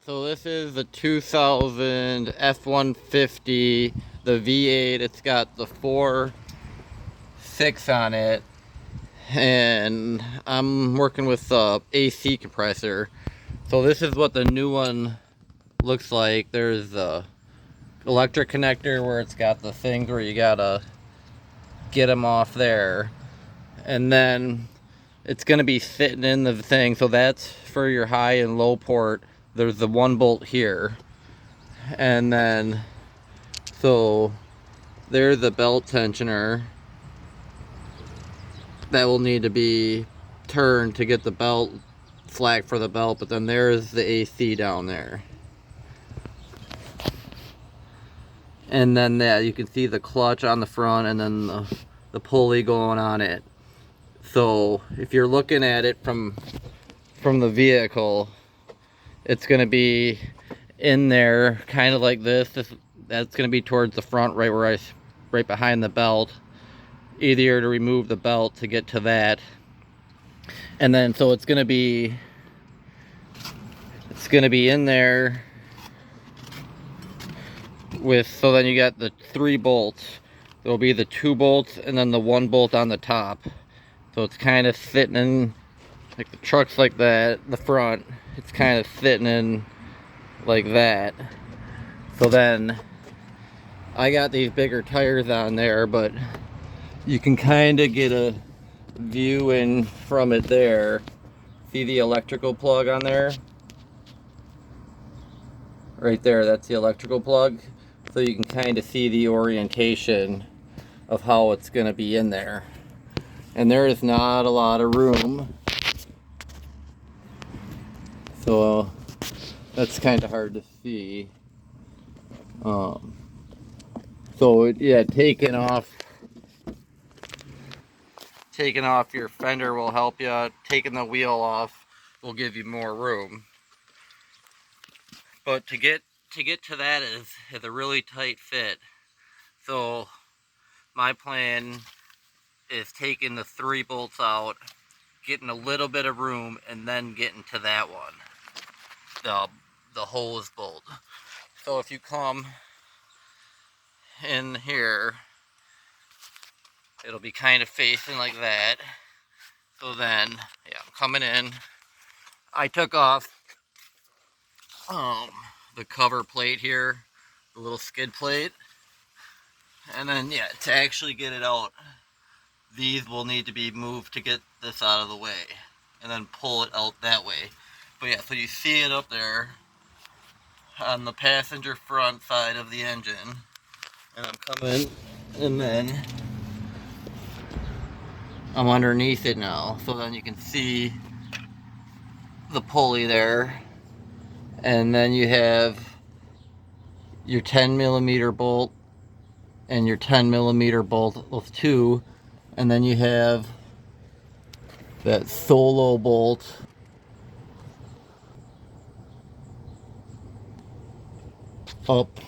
So this is the 2000 F150, the V8. It's got the 4.6 on it, and I'm working with the AC compressor. So this is what the new one looks like. There's the electric connector where it's got the things where you gotta get them off there, and then it's gonna be sitting in the thing. So that's for your high and low port. There's the 1 bolt here, and then so there's the belt tensioner that will need to be turned to get the belt slack for the belt, but then there's the AC down there. And then that you can see the clutch on the front, and then the pulley going on it. So if you're looking at it from the vehicle, it's going to be in there kind of like this. That's going to be towards the front, right behind the belt. Easier to remove the belt to get to that. And then so it's going to be in there with, so then you got the 3 bolts. There'll be the 2 bolts and then the 1 bolt on the top. So it's kind of sitting in, like the truck's like that, the front, it's kind of sitting in like that. So then I got these bigger tires on there, but you can kind of get a view in from it there. See the electrical plug on there? Right there, that's the electrical plug. So you can kind of see the orientation of how it's going to be in there. And there is not a lot of room. So that's kind of hard to see. So yeah, taking off your fender will help you. Taking the wheel off will give you more room. But to get to that is a really tight fit. So my plan is taking the 3 bolts out, getting a little bit of room, and then getting to that one, the hose bolt. So if you come in here, it'll be kind of facing like that. So then, yeah, I'm coming in. I took off the cover plate here, the little skid plate, and then yeah, to actually get it out, these will need to be moved to get this out of the way, and then pull it out that way. But yeah, so you see it up there on the passenger front side of the engine, and I'm coming, and then I'm underneath it now, so then you can see the pulley there, and then you have your 10mm bolt and your 10mm bolt with 2, and then you have that solo bolt up.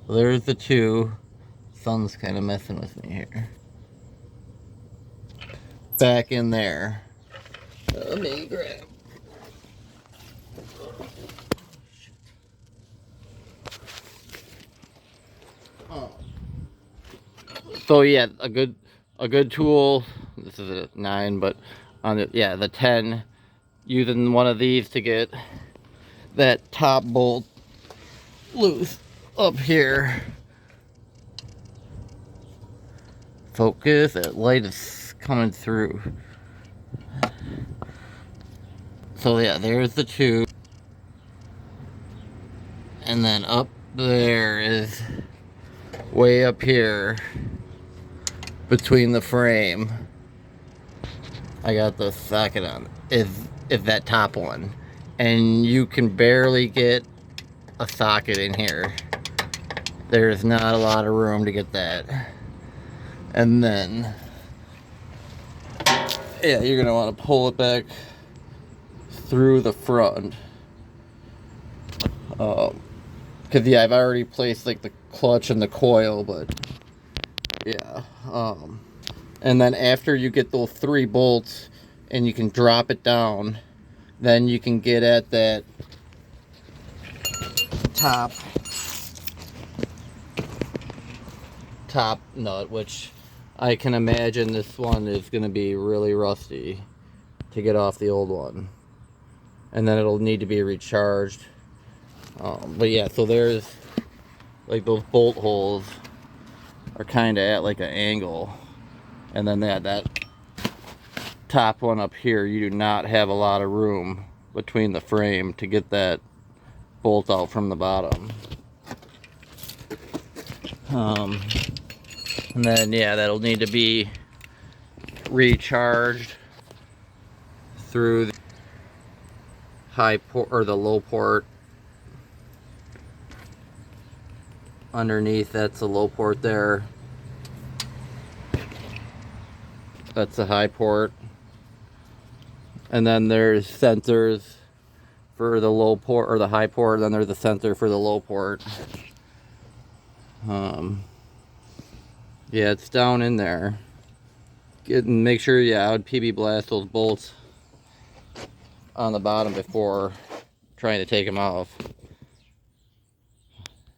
There's the 2. Sun's kind of messing with me here. Back in there. Let me grab. Oh. So yeah, a good tool. This is a 9, but on the 10, using one of these to get that top bolt loose up here. Focus, that light is coming through. So yeah, there's the 2. And then up there is way up here between the frame. I got the socket on. Is that top one. And you can barely get a socket in here. There's not a lot of room to get that. And then yeah, you're gonna want to pull it back through the front. Cause yeah, I've already placed like the clutch and the coil, but yeah. And then after you get those 3 bolts and you can drop it down, Then you can get at that top nut, which I can imagine this one is going to be really rusty to get off the old one, and then it'll need to be recharged. But yeah, so there's like those bolt holes are kind of at like an angle, and then that top one up here, you do not have a lot of room between the frame to get that bolt out from the bottom. And then yeah, that'll need to be recharged through the high port or the low port underneath. That's the low port there. That's the high port. And then there's sensors for the low port or the high port, and then there's a sensor for the low port. Yeah, it's down in there. Make sure, yeah, I would PB blast those bolts on the bottom before trying to take them off.